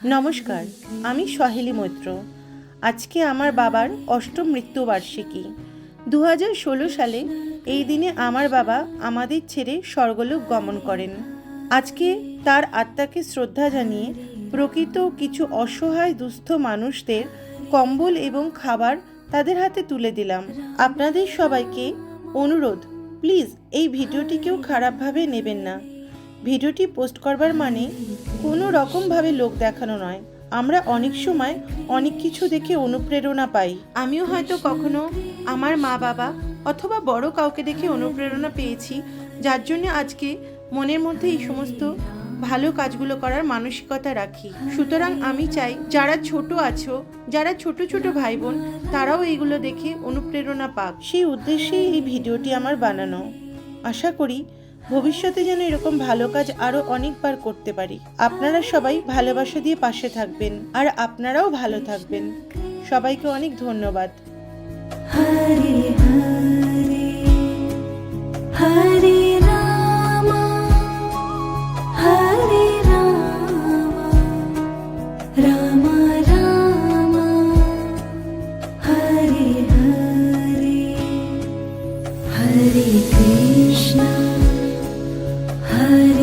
নমস্কার, আমি সহেলি মৈত্র। আজকে আমার বাবার অষ্টম মৃত্যুবার্ষিকী। 2016 সালে এই দিনে আমার বাবা আমাদের ছেড়ে স্বর্গলোক গমন করেন। আজকে তার আত্মাকে শ্রদ্ধা জানিয়ে প্রকৃত কিছু অসহায় দুস্থ মানুষদের কম্বল এবং খাবার তাদের হাতে তুলে দিলাম। আপনাদের সবাইকে অনুরোধ, প্লিজ এই ভিডিওটি কেউ খারাপভাবে নেবেন না। ভিডিওটি পোস্ট করবার মানে কোনো রকমভাবে লোক দেখানো নয়। আমরা অনেক সময় অনেক কিছু দেখে অনুপ্রেরণা পাই। আমিও হয়তো কখনো আমার মা বাবা অথবা বড় কাউকে দেখে অনুপ্রেরণা পেয়েছি, যার জন্য আজকে মনের মধ্যে এই সমস্ত ভালো কাজগুলো করার মানসিকতা রাখি। সুতরাং আমি চাই যারা ছোট আছো, যারা ছোট ছোট ভাই বোন, তারাও এইগুলো দেখে অনুপ্রেরণা পাক। সেই উদ্দেশ্যেই এই ভিডিওটি আমার বানানো। আশা করি ভবিষ্যতে যেন এরকম ভালো কাজ আরো অনেকবার করতে পারি। আপনারা সবাই ভালোবাসা দিয়ে পাশে থাকবেন, আর আপনারাও ভালো থাকবেন। সবাইকে অনেক ধন্যবাদ। হরে হরে হরে রাম হরে রাম রাম রাম হরে হরে হরে কৃষ্ণ হরে